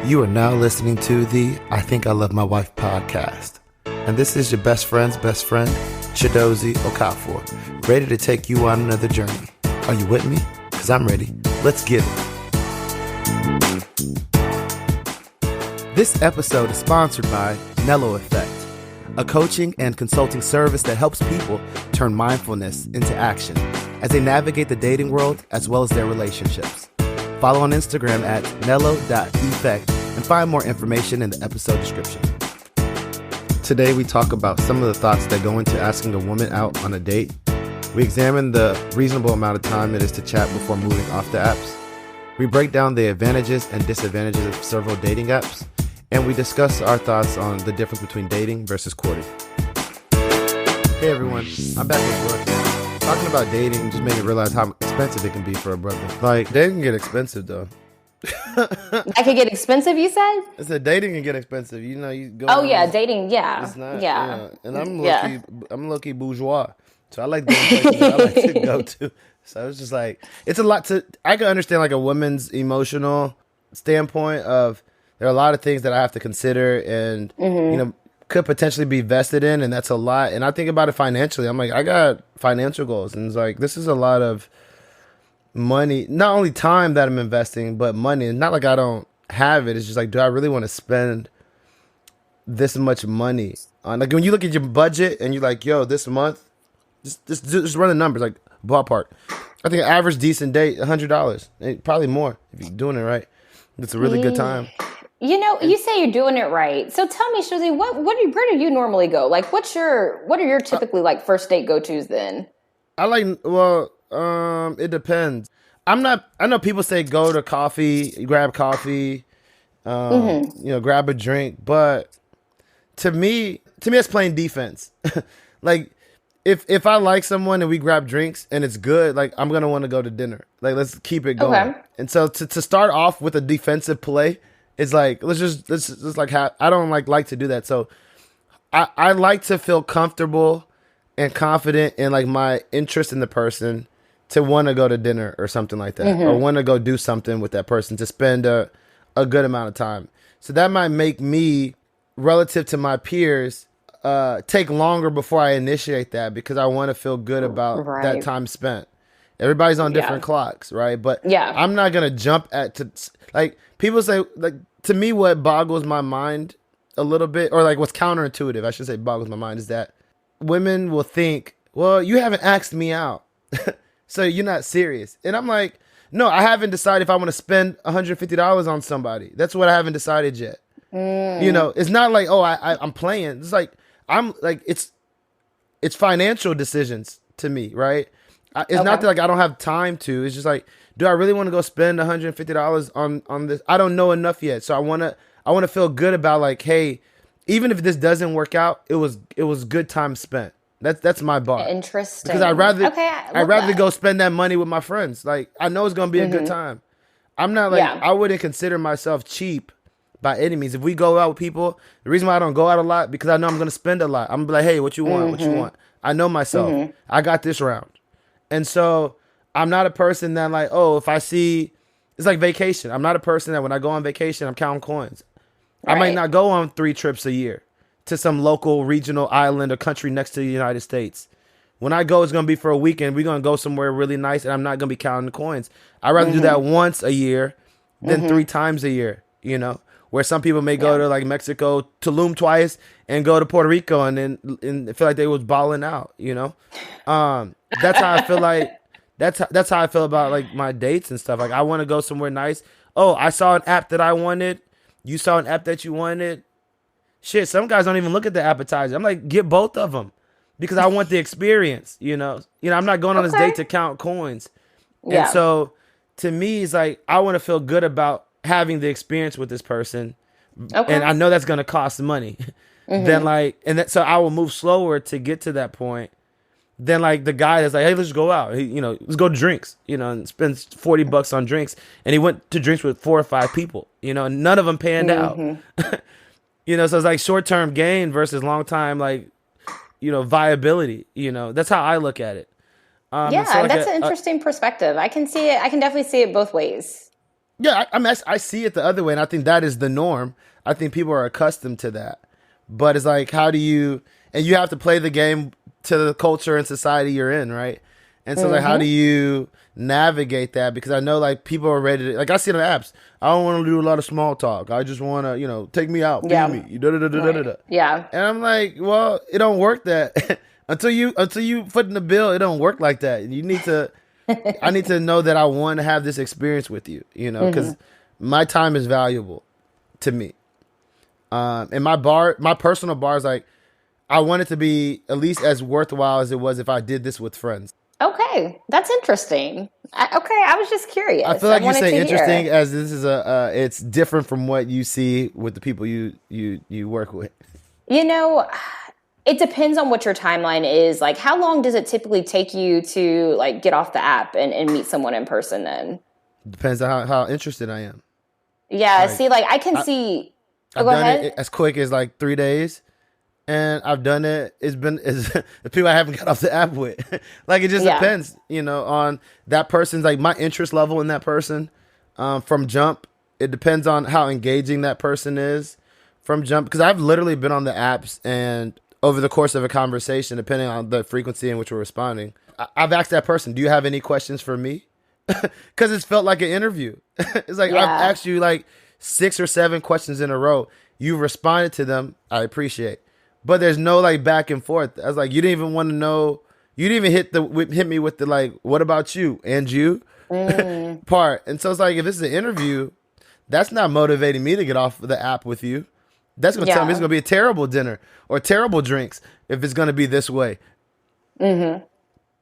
You are now listening to the I Think I Love My Wife podcast. And this is your best friend's best friend, Chidozie Okafor, ready to take you on another journey. Are you with me? Because I'm ready. Let's get it. This episode is sponsored by Nello Effect, a coaching and consulting service that helps people turn mindfulness into action as they navigate the dating world as well as their relationships. Follow on Instagram at Nello.Effect and find more information in the episode description. Today we talk about some of the thoughts that go into asking a woman out on a date. We examine the reasonable amount of time it is to chat before moving off the apps. We break down the advantages and disadvantages of several dating apps. And we discuss our thoughts on the difference between dating versus courting. Hey everyone, I'm back with Brooke. Talking about dating just made me realize how expensive it can be for a brother. Like, dating can get expensive though. That could get expensive, you said? I said dating can get expensive. You know, you go. Oh yeah, dating. Yeah, it's not, yeah. And I'm low-key bourgeois, so I like the places that I like to go to. So it's just like it's a lot to. I can understand like a woman's emotional standpoint of there are a lot of things that I have to consider and you know could potentially be vested in, and that's a lot. And I think about it financially. I'm like, I got financial goals, and it's like this is a lot of money, not only time that I'm investing, but money. And not like I don't have it. It's just like, do I really want to spend this much money on? Like when you look at your budget and you're like, yo, this month, just run the numbers, like ballpark. I think an average decent date, $100, probably more if you're doing it right. It's a really good time. You know, you say you're doing it right. So tell me, Shirley, where do you normally go? Like, what are your typically like first date go-tos then? It depends. I know people say go to coffee, grab coffee, you know, grab a drink, but to me that's playing defense. Like if I like someone and we grab drinks and it's good, like I'm going to want to go to dinner. Like let's keep it going. Okay. And so to start off with a defensive play, it's like let's just like I don't like to do that. So I like to feel comfortable and confident in like my interest in the person to want to go to dinner or something like that, or want to go do something with that person to spend a good amount of time. So that might make me, relative to my peers, take longer before I initiate that because I want to feel good about that time spent. Everybody's on different clocks, right? But I'm not going to jump like people say, like to me what boggles my mind a little bit, or like what's counterintuitive, I should say boggles my mind, is that women will think, well, you haven't asked me out. So you're not serious. And I'm like, no, I haven't decided if I want to spend $150 on somebody. That's what I haven't decided yet. You know, it's not like, oh, I'm playing. It's like, it's financial decisions to me, right? It's not that like I don't have time to. It's just like, do I really want to go spend $150 on this? I don't know enough yet. So I want to feel good about like, hey, even if this doesn't work out, it was good time spent. That's my bar. Interesting. Because I'd rather go spend that money with my friends. Like I know it's gonna be a good time. I'm not like I wouldn't consider myself cheap by any means. If we go out with people, the reason why I don't go out a lot because I know I'm gonna spend a lot. I'm gonna be like, hey, what you want? What you want? I know myself. I got this round, and so I'm not a person that like, oh, if I see, it's like vacation. I'm not a person that when I go on vacation, I'm counting coins. Right. I might not go on 3 trips a year to some local regional island or country next to the United States. When I go, it's going to be for a weekend. We're going to go somewhere really nice, and I'm not going to be counting the coins. I'd rather do that once a year than 3 times a year, you know, where some people may go to like Mexico, Tulum twice, and go to Puerto Rico and feel like they was balling out, you know. That's how I feel like, that's how I feel about like my dates and stuff. Like I want to go somewhere nice. Oh, I saw an app that I wanted. You saw an app that you wanted. Shit, some guys don't even look at the appetizer. I'm like, get both of them because I want the experience, you know. I'm not going on this date to count coins. Yeah. And so to me, it's like, I want to feel good about having the experience with this person. Okay. And I know that's going to cost money. Then so I will move slower to get to that point than like the guy that's like, hey, let's go out. Let's go to drinks, and spends $40 on drinks. And he went to drinks with 4 or 5 people, and none of them panned out. So it's like short-term gain versus long-time, like, viability. That's how I look at it. That's an interesting perspective. I can see it. I can definitely see it both ways. Yeah, I see it the other way, and I think that is the norm. I think people are accustomed to that. But it's like, how do you, and you have to play the game to the culture and society you're in, right? And so, like, how do you navigate that? Because I know, like, people are ready to, like, I see the apps. I don't want to do a lot of small talk. I just want to, take me out, feed me, da-da-da-da-da-da. Yeah. And I'm like, well, it don't work that until you foot in the bill. It don't work like that. You need to. I need to know that I want to have this experience with you, because my time is valuable to me. And my personal bar is like, I want it to be at least as worthwhile as it was if I did this with friends. Okay, that's interesting. I was just curious. I feel like you say interesting as this is it's different from what you see with the people you work with. It depends on what your timeline is. Like, how long does it typically take you to like get off the app and meet someone in person then? Depends on how interested I am. Yeah, I can see. I've done it as quick as like 3 days. And I've done it. It's the people I haven't got off the app with. Like, it just depends, on that person's, like, my interest level in that person from jump. It depends on how engaging that person is from jump. Because I've literally been on the apps and over the course of a conversation, depending on the frequency in which we're responding, I've asked that person, do you have any questions for me? Because it's felt like an interview. It's like, I've asked you like 6 or 7 questions in a row. You've responded to them. I appreciate. But there's no like back and forth. I was like, you didn't even want to know. You didn't even hit me with the like, what about you and you part. And so it's like, if this is an interview, that's not motivating me to get off the app with you. That's going to tell me it's going to be a terrible dinner or terrible drinks if it's going to be this way. Mm-hmm.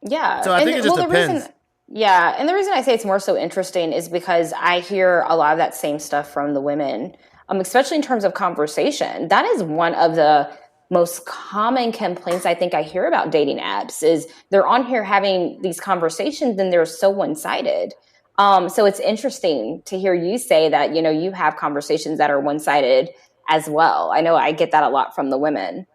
Yeah. So I think it just depends. And the reason I say it's more so interesting is because I hear a lot of that same stuff from the women, especially in terms of conversation. That is one of the most common complaints I think I hear about dating apps is they're on here having these conversations and they're so one-sided. So it's interesting to hear you say that, you have conversations that are one-sided as well. I know I get that a lot from the women.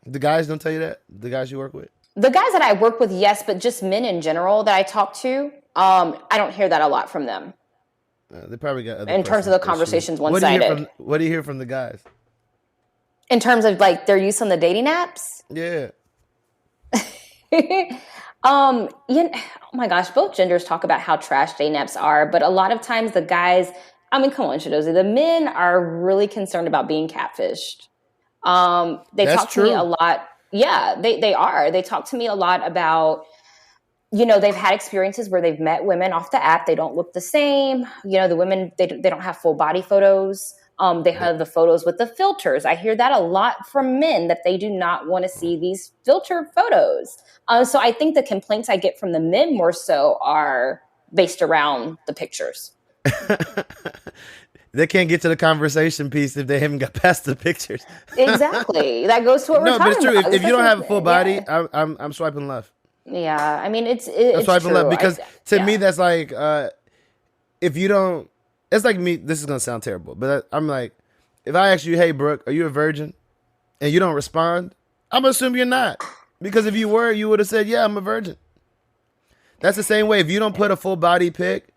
The guys don't tell you that? The guys you work with? The guys that I work with, yes, but just men in general that I talk to, I don't hear that a lot from them. They probably got other in terms of the conversations one-sided. What do you hear from the guys? In terms of like their use on the dating apps? Yeah. Oh my gosh, both genders talk about how trash dating apps are, but a lot of times the guys, come on, Shadozi, the men are really concerned about being catfished. They talk to me a lot. Yeah, they are. They talk to me a lot about, they've had experiences where they've met women off the app. They don't look the same. The women, they don't have full body photos. They have the photos with the filters. I hear that a lot from men that they do not want to see these filtered photos. So I think the complaints I get from the men more so are based around the pictures. They can't get to the conversation piece if they haven't got past the pictures. Exactly. That goes to what we're talking about. No, but it's true. If you don't have a full body, I'm swiping left. Yeah, I mean, it's swiping true. left because to me that's like if you don't. It's like me. This is gonna sound terrible, but I'm like, if I ask you, "Hey, Brooke, are you a virgin?" and you don't respond, I'm gonna assume you're not, because if you were, you would have said, "Yeah, I'm a virgin." That's the same way. If you don't put a full body pic,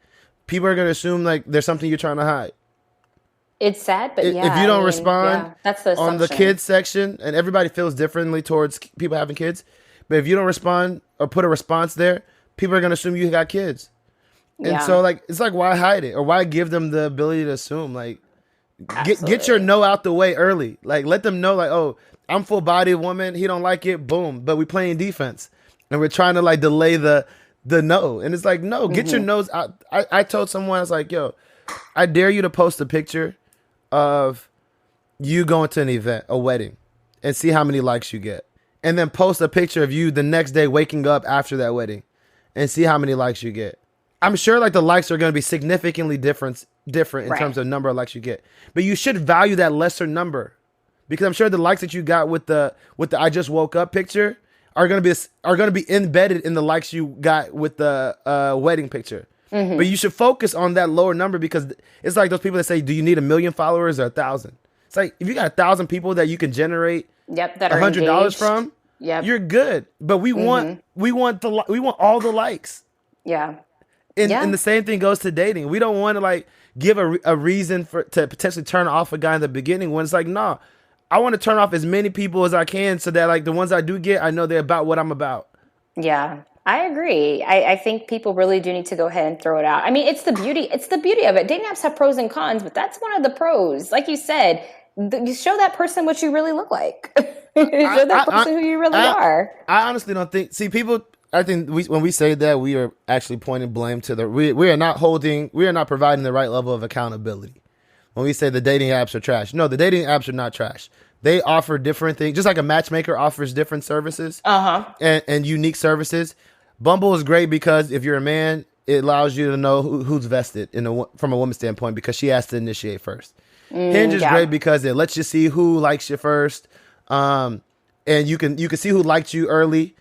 people are gonna assume like there's something you're trying to hide. It's sad, but if you don't respond that's the on the kids section, and everybody feels differently towards people having kids, but if you don't respond or put a response there, people are gonna assume you got kids. And so, like, it's like, why hide it? Or why give them the ability to assume? Like, get your no out the way early. Like, let them know, like, oh, I'm full-bodied woman. He don't like it. Boom. But we playing defense. And we're trying to, like, delay the no. And it's like, no, get your nose out. I told someone, I was like, yo, I dare you to post a picture of you going to an event, a wedding, and see how many likes you get. And then post a picture of you the next day waking up after that wedding and see how many likes you get. I'm sure like the likes are going to be significantly different in terms of number of likes you get, but you should value that lesser number, because I'm sure the likes that you got with the I just woke up picture are going to be embedded in the likes you got with the wedding picture. Mm-hmm. But you should focus on that lower number, because it's like those people that say, do you need 1 million followers or 1,000? It's like, if you got 1,000 people that you can generate that are $100 from, you're good. But we want all the likes. Yeah. And the same thing goes to dating. We don't want to like give a reason to potentially turn off a guy in the beginning when it's like, nah, I want to turn off as many people as I can so that like the ones I do get, I know they're about what I'm about. Yeah, I agree. I think people really do need to go ahead and throw it out. I mean, it's the beauty of it. Dating apps have pros and cons, but that's one of the pros. Like you said, you show that person what you really look like. Show that person who you really are. I honestly don't think. See, people. I think when we say that, we are actually pointing blame to we are not providing the right level of accountability. When we say the dating apps are trash, no, the dating apps are not trash. They offer different things, just like a matchmaker offers different services and unique services. Bumble is great because if you're a man, it allows you to know who's vested from a woman's standpoint because she has to initiate first. Hinge is great because it lets you see who likes you first, and you can see who liked you early.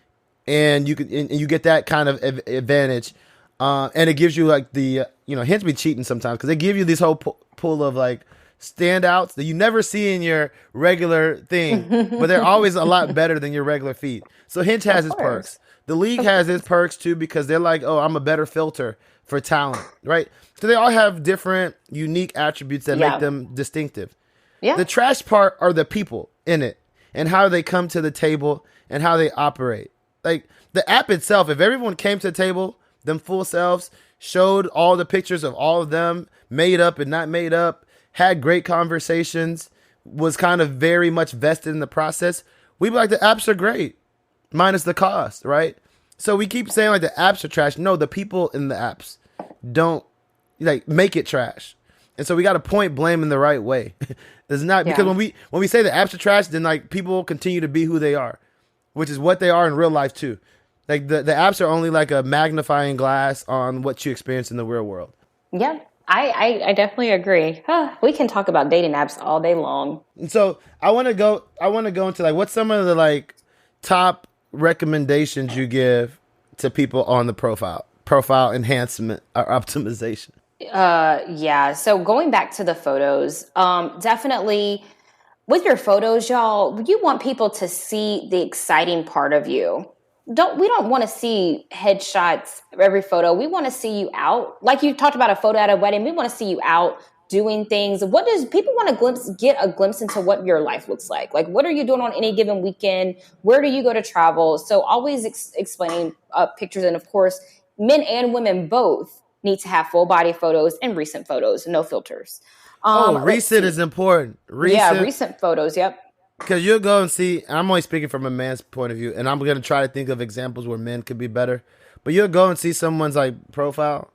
And you get that kind of advantage, and it gives you like the Hinge be cheating sometimes because they give you this whole pool of like standouts that you never see in your regular thing, but they're always a lot better than your regular feed. So Hinge has its perks. The League has its perks too because they're like, oh, I'm a better filter for talent, right? So they all have different unique attributes that make them distinctive. Yeah. The trash part are the people in it and how they come to the table and how they operate. Like the app itself, if everyone came to the table, them full selves, showed all the pictures of all of them, made up and not made up, had great conversations, was kind of very much vested in the process, we'd be like, the apps are great, minus the cost, right? So we keep saying like the apps are trash. No, the people in the apps don't like make it trash. And so we got to point blame in the right way. It's not because when we say the apps are trash, then like people continue to be who they are, which is what they are in real life too. Like the apps are only like a magnifying glass on what you experience in the real world. Yeah, I definitely agree. We can talk about dating apps all day long. And so I want to go into like what's some of the like top recommendations you give to people on the profile enhancement or optimization. Yeah. So going back to the photos, definitely with your photos, y'all, you want people to see the exciting part of you. We don't want to see headshots of every photo. We want to see you out. Like you talked about a photo at a wedding. We want to see you out doing things. What does people want to get a glimpse into what your life looks like? Like, what are you doing on any given weekend? Where do you go to travel? So always explaining pictures. And of course, men and women both need to have full body photos and recent photos, no filters. Recent is important. Recent photos. Yep. Because you'll go and see, I'm only speaking from a man's point of view, and I'm going to try to think of examples where men could be better. But you'll go and see someone's like profile,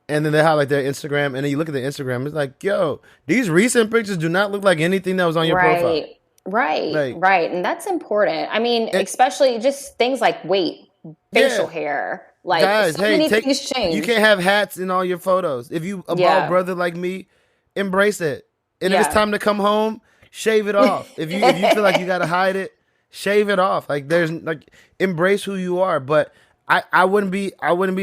and then they have like their Instagram, and then you look at their Instagram, it's like, yo, these recent pictures do not look like anything that was on your profile. Right. And that's important. I mean, especially just things like weight, facial hair. Like, guys, so many things change. You can't have hats in all your photos. If you a bald brother like me, embrace it. And if it's time to come home, shave it off. If you feel like you gotta hide it, shave it off. Like there's like embrace who you are. But I wouldn't be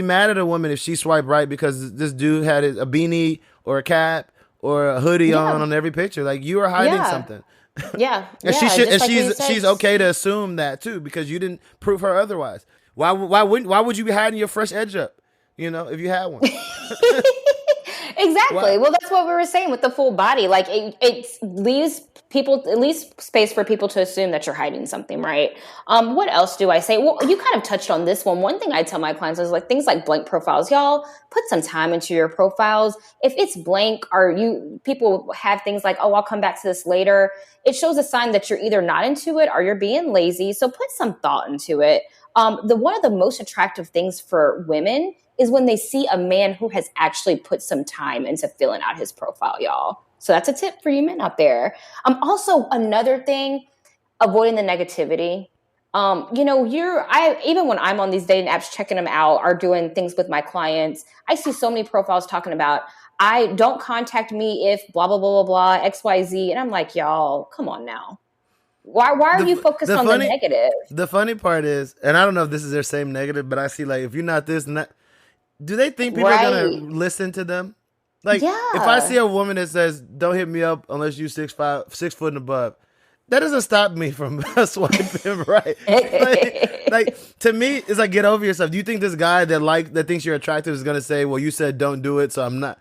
mad at a woman if she swiped right because this dude had a beanie or a cap or a hoodie on every picture. Like you are hiding something. Yeah. And she's okay to assume that too because you didn't prove her otherwise. Why would you be hiding your fresh edge up? You know, if you had one. Exactly. Well, that's what we were saying with the full body. Like it leaves space for people to assume that you're hiding something, right? What else do I say? Well, you kind of touched on this one. One thing I tell my clients is like things like blank profiles. Y'all put some time into your profiles. If it's blank or people have things like, oh, I'll come back to this later. It shows a sign that you're either not into it or you're being lazy. So put some thought into it. One of the most attractive things for women is when they see a man who has actually put some time into filling out his profile, y'all. So that's a tip for you men out there. Also, another thing, avoiding the negativity. Even when I'm on these dating apps, checking them out or doing things with my clients, I see so many profiles talking about, I don't contact me if blah, blah, blah, blah, blah, XYZ. And I'm like, y'all, come on now. Why are you focused on the negative? The funny part is, and I don't know if this is their same negative, but I see like, if you're not this and that, do they think people are going to listen to them? Like, if I see a woman that says, don't hit me up unless you 6'5", 6 foot and above, that doesn't stop me from swiping right. Like to me, it's like, get over yourself. Do you think this guy that thinks you're attractive is gonna say, well, you said don't do it, so I'm not,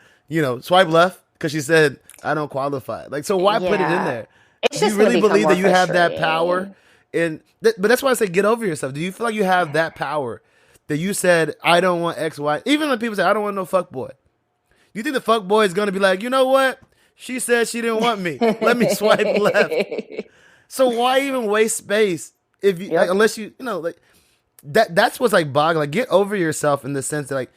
swipe left because she said I don't qualify. Like, so why put it in there? It's do you really believe that you have that power? But that's why I say get over yourself. Do you feel like you have that power that you said I don't want X, Y? Even when people say I don't want no fuckboy, you think the fuckboy is gonna be like, you know what? She said she didn't want me. Let me swipe left. So why even waste space if you unless you like that's what's like boggling. Like, get over yourself in the sense that like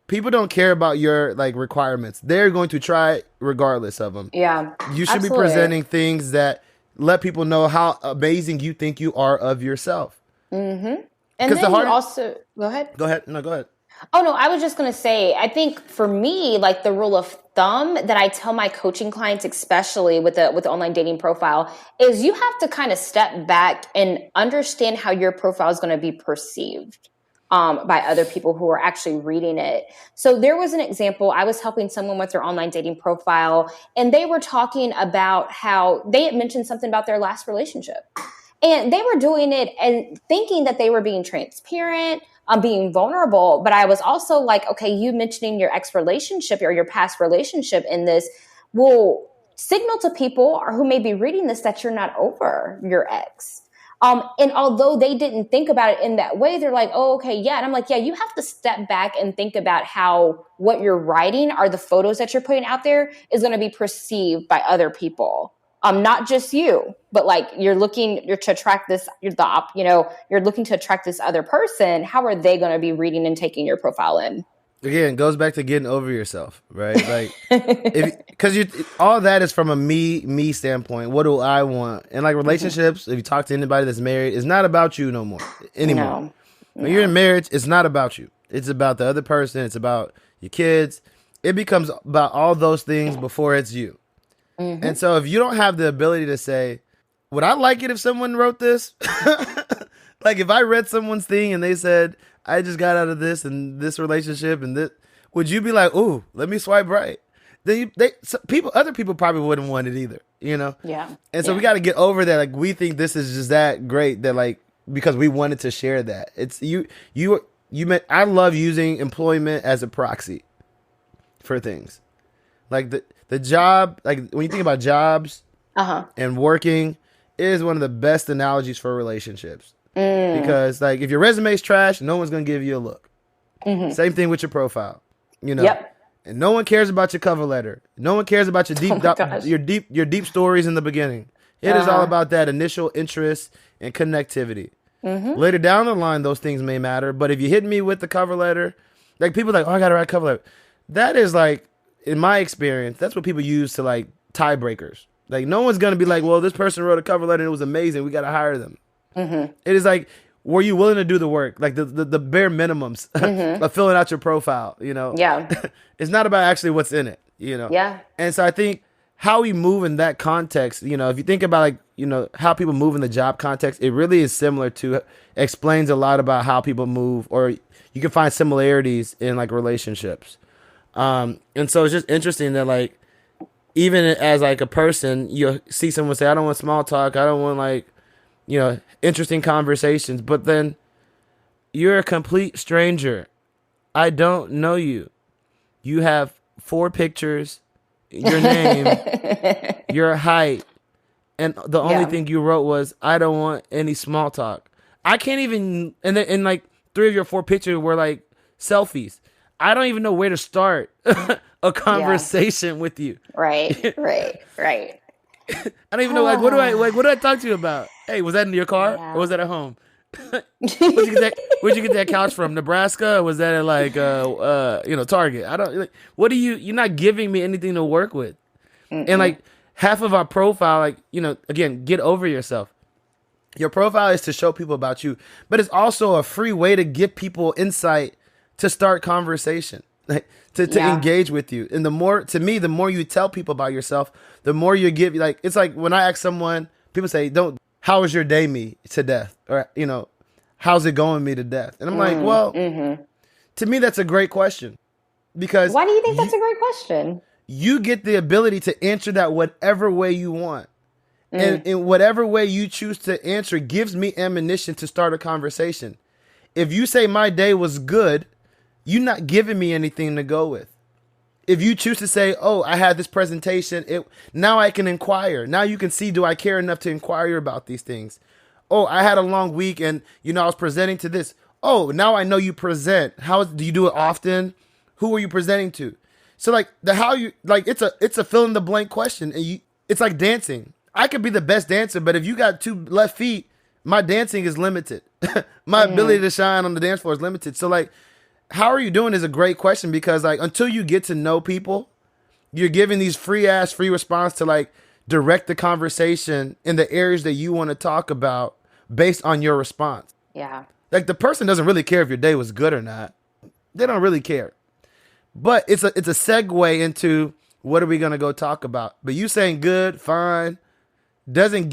people don't care about your like requirements. They're going to try regardless of them. Yeah. You should be presenting things that let people know how amazing you think you are of yourself. Mm-hmm. And then you also go ahead. Go ahead. No, go ahead. Oh, no, I was just going to say, I think for me, like the rule of thumb that I tell my coaching clients, especially with the online dating profile, is you have to kind of step back and understand how your profile is going to be perceived by other people who are actually reading it. So there was an example. I was helping someone with their online dating profile, and they were talking about how they had mentioned something about their last relationship. And they were doing it and thinking that they were being transparent, being vulnerable. But I was also like, okay, you mentioning your ex relationship or your past relationship in this will signal to people who may be reading this that you're not over your ex. And although they didn't think about it in that way, they're like, oh, okay, yeah. And I'm like, yeah, you have to step back and think about how what you're writing or the photos that you're putting out there is going to be perceived by other people. Not just you, but like you're looking to attract this, you're looking to attract this other person. How are they going to be reading and taking your profile in? Again, it goes back to getting over yourself, right? Like, because all that is from a me standpoint. What do I want? And like relationships, if you talk to anybody that's married, it's not about you no more anymore. No. When you're in marriage, it's not about you. It's about the other person. It's about your kids. It becomes about all those things before it's you. Mm-hmm. And so if you don't have the ability to say, would I like it if someone wrote this? Like if I read someone's thing and they said, I just got out of this and this relationship and this, would you be like, ooh, let me swipe right? Then other people probably wouldn't want it either, Yeah. And so we got to get over that. Like, we think this is just that great that like, because we wanted to share that. It's I love using employment as a proxy for things. Like the job, like when you think about jobs and working, is one of the best analogies for relationships. Because like if your resume is trash, no one's gonna give you a look. Mm-hmm. Same thing with your profile, Yep. And no one cares about your cover letter. No one cares about your deep stories in the beginning. It is all about that initial interest and connectivity. Mm-hmm. Later down the line, those things may matter. But if you hit me with the cover letter, like people are like, oh, I gotta write a cover letter. That is like, in my experience, that's what people use to like tiebreakers. Like no one's gonna be like, well, this person wrote a cover letter and it was amazing, we gotta hire them. Mm-hmm. It is like, were you willing to do the work? Like the bare minimums of filling out your profile, Yeah. It's not about actually what's in it, Yeah. And so I think how we move in that context, if you think about like, how people move in the job context, it really is similar to, explains a lot about how people move, or you can find similarities in like relationships. And so it's just interesting that like, even as like a person, you see someone say, I don't want small talk. I don't want like, interesting conversations, but then you're a complete stranger. I don't know you. You have 4 pictures, your name, your height, and the only thing you wrote was, I don't want any small talk. I can't even, and like 3 of your 4 pictures were like selfies. I don't even know where to start a conversation with you. Right. I don't even know, like, what do I talk to you about? Hey, was that in your car or was that at home? Where'd you get that couch from? Nebraska? Or was that at like, Target? I don't, like, you're not giving me anything to work with. Mm-mm. And like half of our profile, like, again, get over yourself. Your profile is to show people about you, but it's also a free way to give people insight to start conversation. Like, to engage with you. And the more you tell people about yourself, the more you give, like, it's like when I ask someone, people say, how was your day me to death? Or, how's it going me to death? And I'm like, well, to me, that's a great question. Because why do you think that's a great question? You get the ability to answer that whatever way you want. And in whatever way you choose to answer gives me ammunition to start a conversation. If you say my day was good, you're not giving me anything to go with. If you choose to say, oh, I had this presentation, now I can inquire. Now you can see, do I care enough to inquire about these things? Oh, I had a long week and, I was presenting to this. Oh, now I know you present. Do you do it often? Who are you presenting to? So like it's a fill in the blank question. And it's like dancing. I could be the best dancer, but if you got 2 left feet, my dancing is limited. My ability to shine on the dance floor is limited. So like, how are you doing is a great question, because like until you get to know people, you're giving these free response to like direct the conversation in the areas that you want to talk about based on your response. Yeah. Like the person doesn't really care if your day was good or not. They don't really care. But it's a segue into what are we going to go talk about? But you saying good, fine, doesn't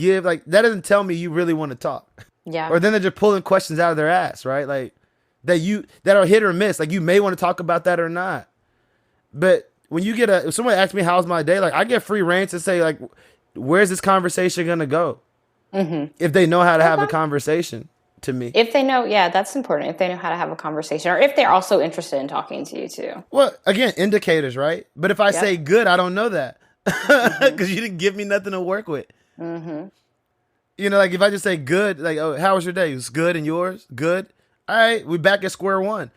tell me you really want to talk. Yeah. Or then they're just pulling questions out of their ass, right? Like that are hit or miss. Like you may want to talk about that or not. But when you if someone asks me how's my day, like I get free reign to say like, where's this conversation going to go? If they know how to have a conversation to me. If they know, yeah, that's important. If they know how to have a conversation, or if they're also interested in talking to you too. Well, again, indicators, right? But if I say good, I don't know that because you didn't give me nothing to work with. Like if I just say good, like, oh, how was your day? It was good, and yours? Good. All right, we're back at square one.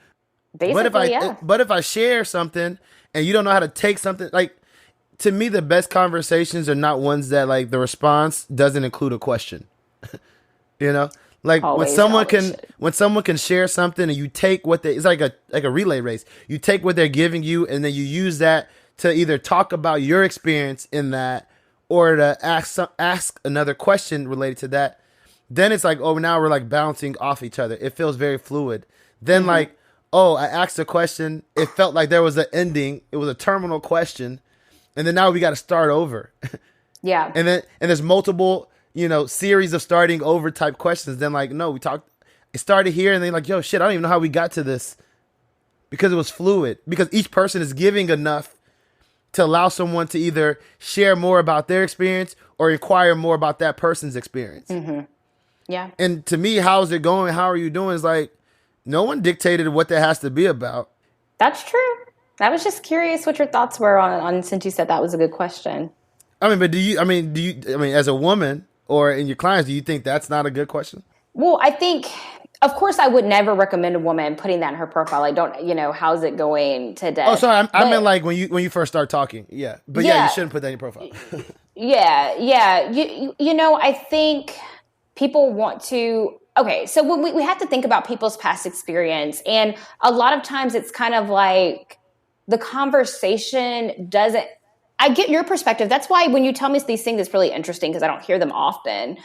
Basically, but if I share something and you don't know how to take something, like to me, the best conversations are not ones that like the response doesn't include a question. Like when someone can share something and you take it's like a relay race. You take what they're giving you and then you use that to either talk about your experience in that or to ask another question related to that. Then it's like, oh, now we're like bouncing off each other. It feels very fluid. Then like, oh, I asked a question. It felt like there was an ending. It was a terminal question. And then now we got to start over. Yeah. And there's multiple, series of starting over type questions. Then like, no, it started here and then like, yo, shit, I don't even know how we got to this, because it was fluid, because each person is giving enough to allow someone to either share more about their experience or inquire more about that person's experience. Yeah. And to me, how's it going? How are you doing? Is like, no one dictated what that has to be about. That's true. I was just curious what your thoughts were on since you said that was a good question. I mean, but do you, as a woman or in your clients, do you think that's not a good question? Well, I think, of course, I would never recommend a woman putting that in her profile. I don't, how's it going today? Oh, sorry. I meant like when you first start talking. Yeah. But yeah, you shouldn't put that in your profile. Yeah. I think people want to, okay, so when we have to think about people's past experience. And a lot of times it's kind of like the conversation doesn't, I get your perspective. That's why when you tell me these things, it's really interesting because I don't hear them often.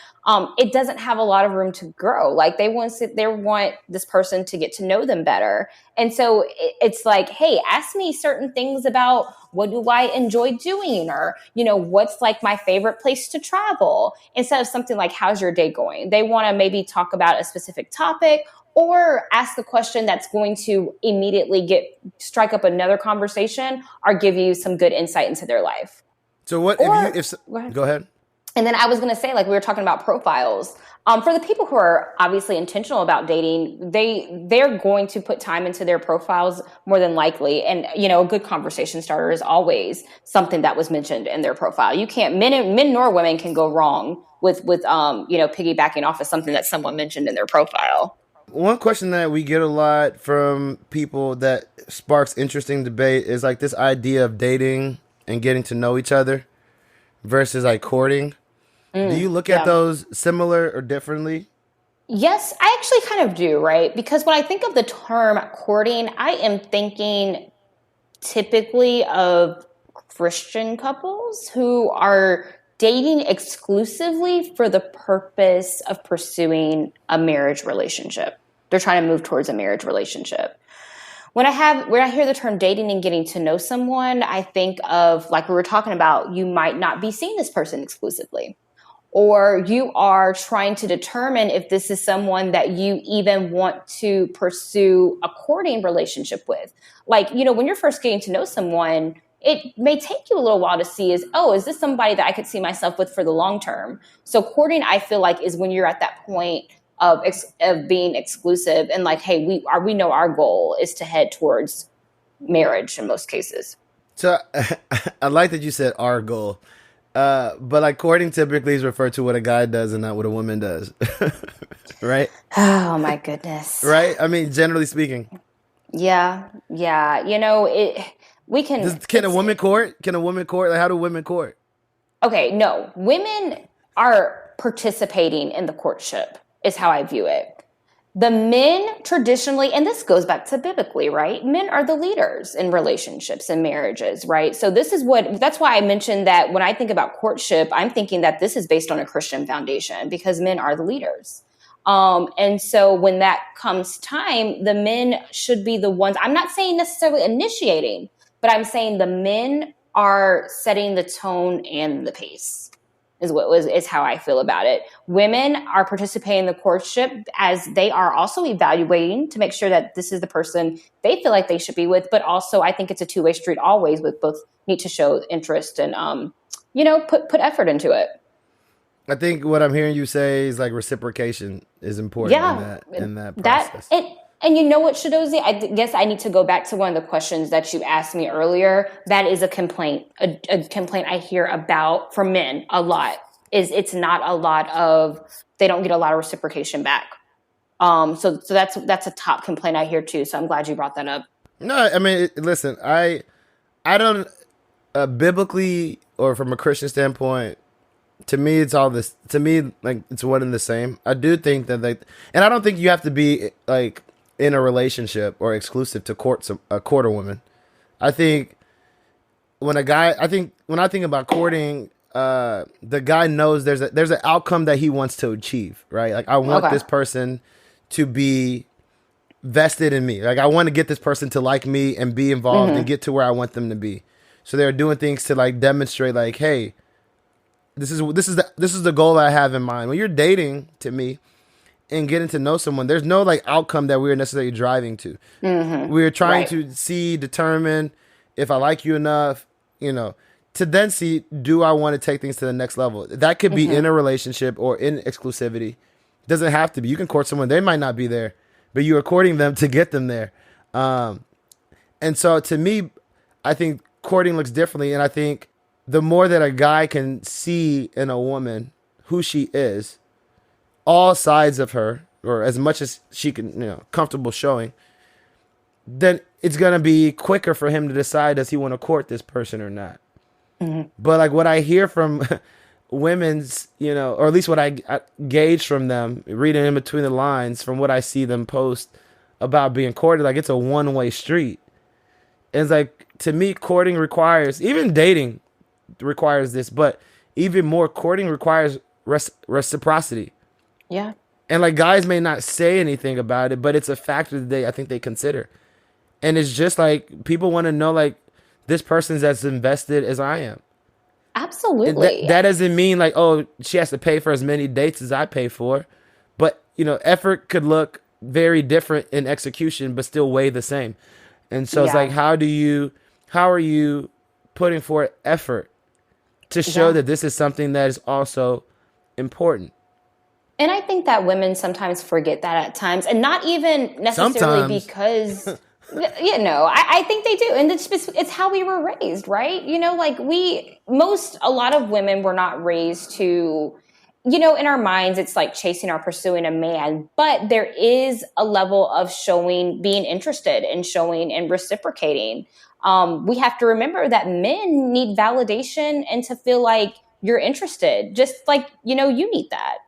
It doesn't have a lot of room to grow. Like they want this person to get to know them better. And so it's like, hey, ask me certain things about what do I enjoy doing? Or, what's like my favorite place to travel? Instead of something like, how's your day going? They want to maybe talk about a specific topic or ask the question that's going to immediately strike up another conversation or give you some good insight into their life. So what go ahead. And then I was going to say, like we were talking about profiles. For the people who are obviously intentional about dating, they're going to put time into their profiles more than likely. And, a good conversation starter is always something that was mentioned in their profile. You can't, men nor women can go wrong with piggybacking off of something that someone mentioned in their profile. One question that we get a lot from people that sparks interesting debate is like this idea of dating and getting to know each other versus like courting. Do you look at those similar or differently? Yes, I actually kind of do, right? Because when I think of the term courting, I am thinking typically of Christian couples who are dating exclusively for the purpose of pursuing a marriage relationship. They're trying to move towards a marriage relationship. When I hear the term dating and getting to know someone, I think of, like we were talking about, you might not be seeing this person exclusively. Or you are trying to determine if this is someone that you even want to pursue a courting relationship with. Like, when you're first getting to know someone, it may take you a little while to see is this somebody that I could see myself with for the long term? So courting, I feel like, is when you're at that point of being exclusive and like, hey, we know our goal is to head towards marriage in most cases. So I like that you said our goal. But like courting typically is referred to what a guy does and not what a woman does. Right? Oh my goodness. Right? I mean, generally speaking. Yeah. You know, Can a woman court? Like, how do women court? Okay, no. Women are participating in the courtship is how I view it. The men traditionally, and this goes back to biblically, right? Men are the leaders in relationships and marriages, right? So that's why I mentioned that when I think about courtship, I'm thinking that this is based on a Christian foundation because men are the leaders. And so when that comes time, the men should be the ones, I'm not saying necessarily initiating, but I'm saying the men are setting the tone and the pace is how I feel about it. Women are participating in the courtship as they are also evaluating to make sure that this is the person they feel like they should be with. But also, I think it's a two-way street always, with both need to show interest and, put effort into it. I think what I'm hearing you say is like reciprocation is important in that process. And you know what, Shadozi? I guess I need to go back to one of the questions that you asked me earlier. That is a complaint, a complaint I hear about from men a lot. It's not a lot of, they don't get a lot of reciprocation back. So that's a top complaint I hear too. So I'm glad you brought that up. No, I mean, listen, I don't biblically or from a Christian standpoint. To me, it's all this. To me, like it's one and the same. I do think that and I don't think you have to be like in a relationship or exclusive to court a woman. I think when I think about courting, the guy knows there's an outcome that he wants to achieve, right? Like I want this person to be vested in me. Like I want to get this person to like me and be involved and get to where I want them to be. So they're doing things to like demonstrate, like, hey, this is the goal I have in mind. When you're dating, to me, and getting to know someone, there's no like outcome that we're necessarily driving to. We're trying to determine if I like you enough, to then see, do I want to take things to the next level? That could be in a relationship or in exclusivity. It doesn't have to be. You can court someone, they might not be there, but you are courting them to get them there. And so to me, I think courting looks differently. And I think the more that a guy can see in a woman who she is, all sides of her, or as much as she can, comfortable showing, then it's going to be quicker for him to decide, does he want to court this person or not? But like what I hear from women's, or at least what I gauge from them, reading in between the lines from what I see them post about being courted, like it's a one-way street. And it's like, to me, courting requires, even dating requires this, but even more, courting requires reciprocity. Yeah. And like guys may not say anything about it, but it's a factor that I think they consider. And it's just like people want to know, like, this person's as invested as I am. Absolutely. That doesn't mean like, oh, she has to pay for as many dates as I pay for. But, effort could look very different in execution, but still weigh the same. And so it's like, how are you putting forth effort to show that this is something that is also important? And I think that women sometimes forget that at times, and not even necessarily because, I think they do. And it's how we were raised, right? Like a lot of women were not raised to, in our minds, it's like chasing or pursuing a man, but there is a level of being interested and showing and reciprocating. We have to remember that men need validation and to feel like you're interested, just like, you need that.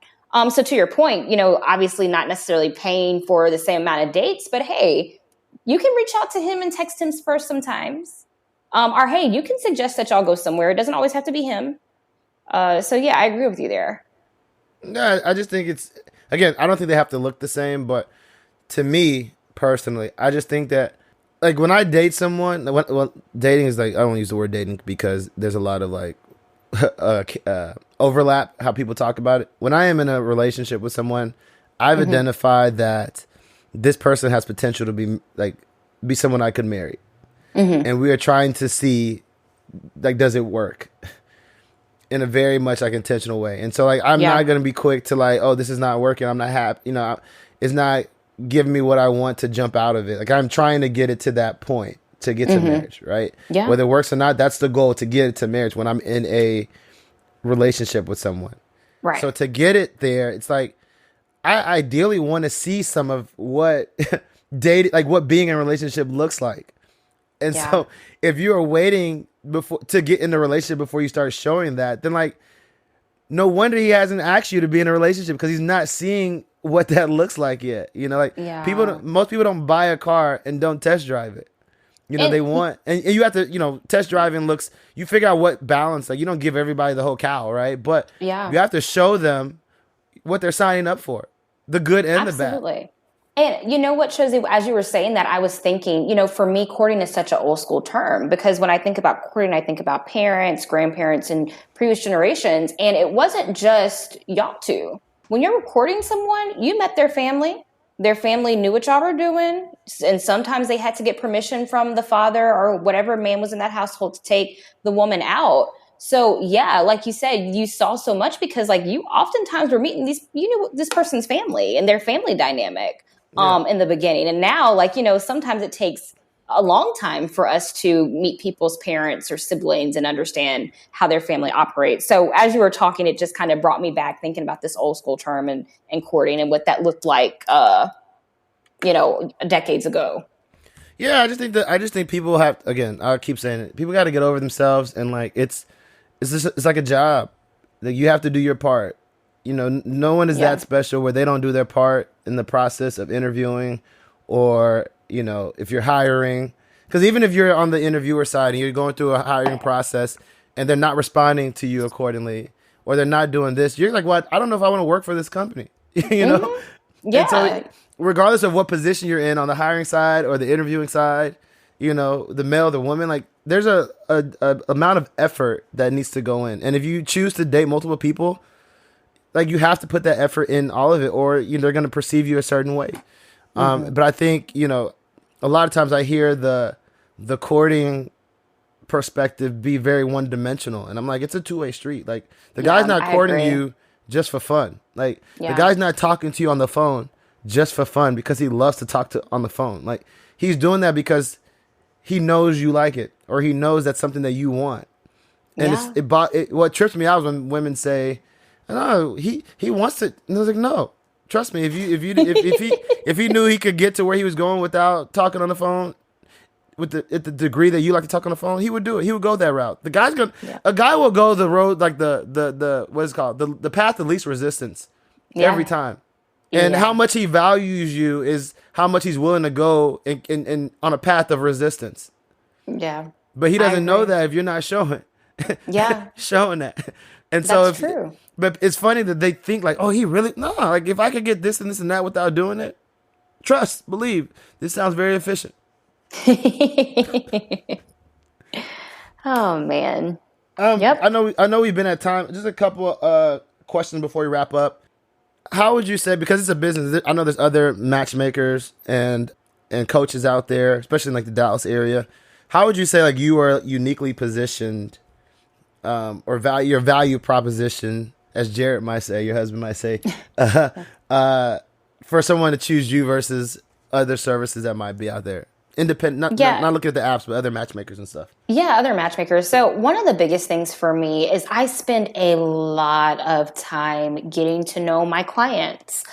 So to your point, obviously not necessarily paying for the same amount of dates, but hey, you can reach out to him and text him first sometimes. Or hey, you can suggest that y'all go somewhere. It doesn't always have to be him. So yeah, I agree with you there. No, I just think again, I don't think they have to look the same, but to me personally, I just think that like when I date someone, well, dating is like, I don't use the word dating because there's a lot of like overlap how people talk about it. When I am in a relationship with someone, I've identified that this person has potential to be someone I could marry. And we are trying to see like, does it work in a very much like intentional way? And so like, I'm not going to be quick to like, oh, this is not working. I'm not happy. You know, it's not giving me what I want to jump out of it. Like, I'm trying to get it to that point to get to marriage, right? Yeah. Whether it works or not, that's the goal, to get it to marriage when I'm in a relationship with someone. Right. So to get it there, it's like, I ideally want to see some of what what being in a relationship looks like. And so if you're waiting to get in a relationship before you start showing that, then like, no wonder he hasn't asked you to be in a relationship, because he's not seeing what that looks like yet. You know, like most people don't buy a car and don't test drive it. You know, they want, and you have to, you know, test driving you figure out what balance, like you don't give everybody the whole cow, right? But you have to show them what they're signing up for, the good and the bad. Absolutely. And you know what, Shozi, as you were saying that, I was thinking, you know, for me, courting is such an old school term, because when I think about courting, I think about parents, grandparents, and previous generations. And it wasn't just y'all two. When you're courting someone, you met their family. Their family knew what y'all were doing. And sometimes they had to get permission from the father or whatever man was in that household to take the woman out. So yeah, like you said, you saw so much because like you oftentimes were meeting you knew this person's family and their family dynamic in the beginning. And now, like, you know, sometimes it takes a long time for us to meet people's parents or siblings and understand how their family operates. So as you were talking, it just kind of brought me back thinking about this old school term and courting and what that looked like, you know, decades ago. Yeah, I just think people have, again, I keep saying it, people got to get over themselves, and like it's like a job. Like, you have to do your part. You know, no one is that special where they don't do their part in the process of interviewing, or, you know, if you're hiring. Because even if you're on the interviewer side and you're going through a hiring process and they're not responding to you accordingly, or they're not doing this, you're like, what? I don't know if I want to work for this company. You know? Yeah. And so regardless of what position you're in, on the hiring side or the interviewing side, you know, the male, the woman, like, there's a amount of effort that needs to go in. And if you choose to date multiple people, like, you have to put that effort in all of it, or they're going to perceive you a certain way. But I think, you know, a lot of times I hear the courting perspective be very one dimensional, and I'm like, it's a two-way street. Like, the guy's not courting you just for fun. Like, the guy's not talking to you on the phone just for fun because he loves to talk on the phone. Like, he's doing that because he knows you like it, or he knows that's something that you want. And what trips me out is when women say, "No, he wants it." And I was like, "No, trust me. If he knew he could get to where he was going without talking on the phone, at the degree that you like to talk on the phone, he would do it. He would go that route. A guy will go the road, like the what is it called, the path of least resistance every time. And how much he values you is how much he's willing to go in on a path of resistance. Yeah. But he doesn't know that if you're not showing. Showing that. And so that's true. But it's funny that they think like, oh, he really, no, like, if I could get this and this and that without doing it, trust, believe, this sounds very efficient. Oh man. I know we've been at time. Just a couple questions before we wrap up. How would you say, because it's a business, I know there's other matchmakers and coaches out there, especially in like the Dallas area. How would you say like you are uniquely positioned, or your value proposition, as Jared might say, your husband might say, for someone to choose you versus other services that might be out there? Independent, not looking at the apps, but other matchmakers and stuff. Yeah, other matchmakers. So one of the biggest things for me is I spend a lot of time getting to know my clients.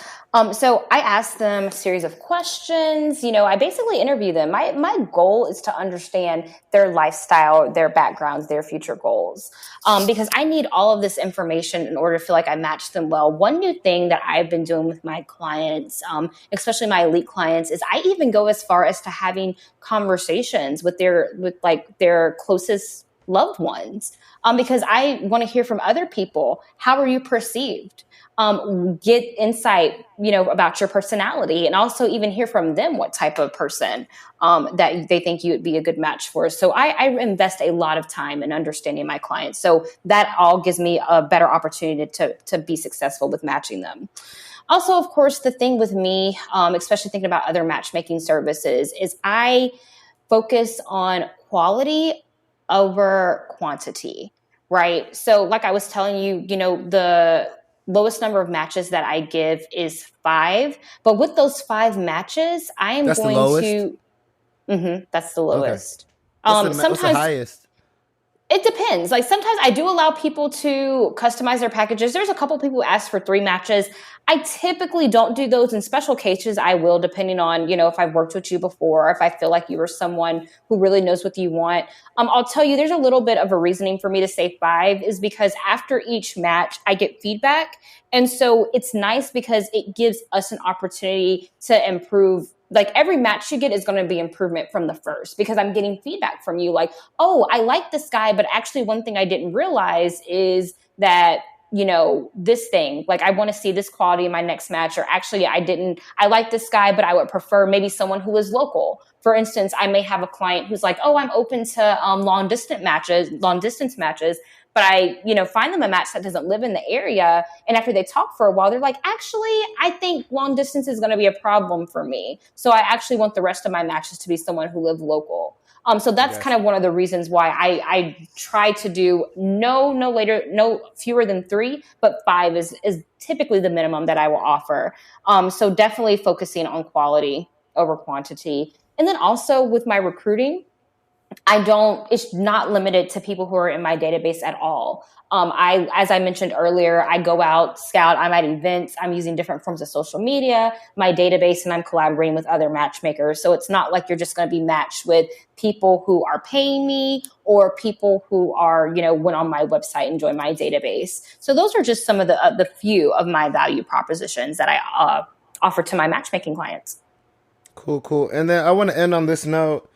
So I ask them a series of questions. You know, I basically interview them. My goal is to understand their lifestyle, their backgrounds, their future goals, because I need all of this information in order to feel like I match them well. One new thing that I've been doing with my clients, especially my elite clients, is I even go as far as to having conversations with their closest loved ones, because I want to hear from other people. How are you perceived? Get insight, you know, about your personality, and also even hear from them what type of person that they think you would be a good match for. So I invest a lot of time in understanding my clients. So that all gives me a better opportunity to be successful with matching them. Also, of course, the thing with me, especially thinking about other matchmaking services, is I focus on quality over quantity, right? So like I was telling you, the lowest number of matches that I give is 5. But with those 5 matches, I am going to... that's the lowest. Okay. What's the highest? It depends. Like sometimes I do allow people to customize their packages. There's a couple people who ask for 3 matches. I typically don't do those. In special cases, I will, depending on, if I've worked with you before, or if I feel like you are someone who really knows what you want. I'll tell you, there's a little bit of a reasoning for me to say 5 is because after each match, I get feedback. And so it's nice because it gives us an opportunity to improve. Like every match you get is going to be improvement from the first because I'm getting feedback from you like, oh, I like this guy, but actually one thing I didn't realize is that, this thing, like I want to see this quality in my next match, or actually I like this guy, but I would prefer maybe someone who is local. For instance, I may have a client who's like, oh, I'm open to long distance matches, but I, find them a match that doesn't live in the area. And after they talk for a while, they're like, actually, I think long distance is going to be a problem for me. So I actually want the rest of my matches to be someone who lives local. So that's kind of one of the reasons why I try to do no fewer than 3, but 5 is typically the minimum that I will offer. So definitely focusing on quality over quantity. And then also with my recruiting, it's not limited to people who are in my database at all. As I mentioned earlier, I go out, scout, I'm at events, I'm using different forms of social media, my database, and I'm collaborating with other matchmakers. So it's not like you're just going to be matched with people who are paying me or people who are, went on my website and joined my database. So those are just some of the few of my value propositions that I offer to my matchmaking clients. Cool. And then I want to end on this note.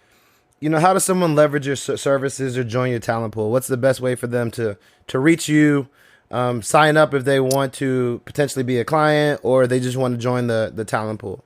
How does someone leverage your services or join your talent pool? What's the best way for them to reach you, sign up if they want to potentially be a client, or they just want to join the talent pool?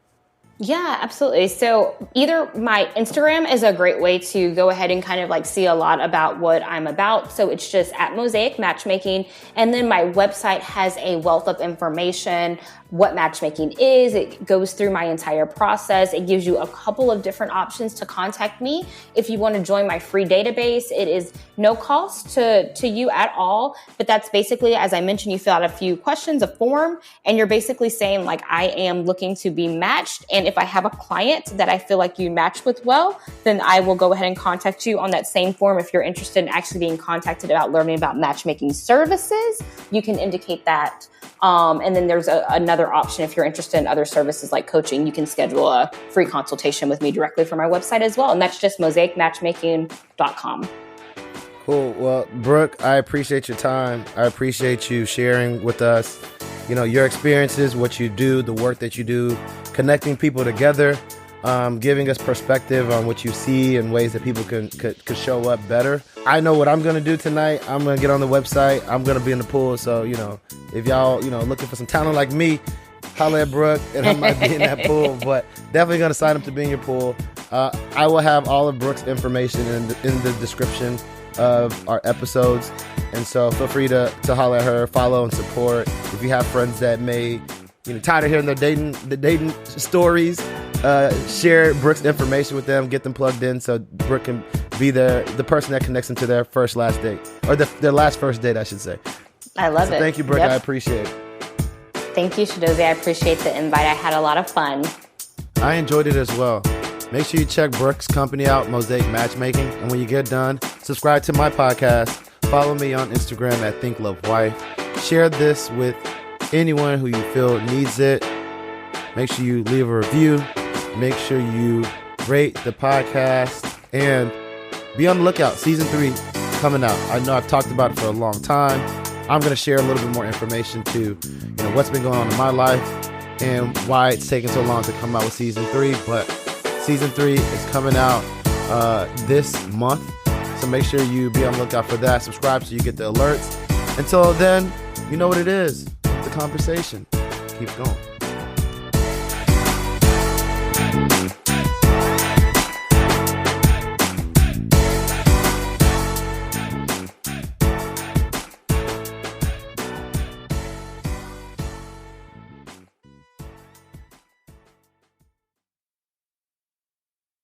Yeah, absolutely. So either my Instagram is a great way to go ahead and kind of like see a lot about what I'm about. So it's just at Mosaic Matchmaking. And then my website has a wealth of information, what matchmaking is. It goes through my entire process. It gives you a couple of different options to contact me. If you want to join my free database, it is no cost to you at all. But that's basically, as I mentioned, you fill out a few questions, a form, and you're basically saying like, I am looking to be matched. And if I have a client that I feel like you match with well, then I will go ahead and contact you on that same form. If you're interested in actually being contacted about learning about matchmaking services, you can indicate that. And then there's another option. If you're interested in other services like coaching, you can schedule a free consultation with me directly from my website as well. And that's just mosaicmatchmaking.com. Cool. Well, Brooke, I appreciate your time. I appreciate you sharing with us, your experiences, what you do, the work that you do, connecting people together, giving us perspective on what you see and ways that people could show up better. I know what I'm going to do tonight. I'm going to get on the website. I'm going to be in the pool. So, if y'all, looking for some talent like me, holla at Brooke and I might be in that pool, but definitely going to sign up to be in your pool. I will have all of Brooke's information in the description of our episodes. And so feel free to holler at her, follow and support. If you have friends that may, tired of hearing the dating stories, share Brooke's information with them, get them plugged in so Brooke can be the person that connects them to their last date, or their last first date, I should say. I love it. Thank you, Brooke. Yep. I appreciate it. Thank you, Shadozi. I appreciate the invite. I had a lot of fun. I enjoyed it as well. Make sure you check Brooke's company out, Mosaic Matchmaking. And when you get done, subscribe to my podcast. Follow me on Instagram at ThinkLoveWife. Share this with anyone who you feel needs it. Make sure you leave a review. Make sure you rate the podcast. And be on the lookout. Season 3 coming out. I know I've talked about it for a long time. I'm going to share a little bit more information to what's been going on in my life and why it's taken so long to come out with season 3. But season 3 is coming out this month. So make sure you be on the lookout for that. Subscribe so you get the alerts. Until then, you know what it is. It's a conversation. Keep going.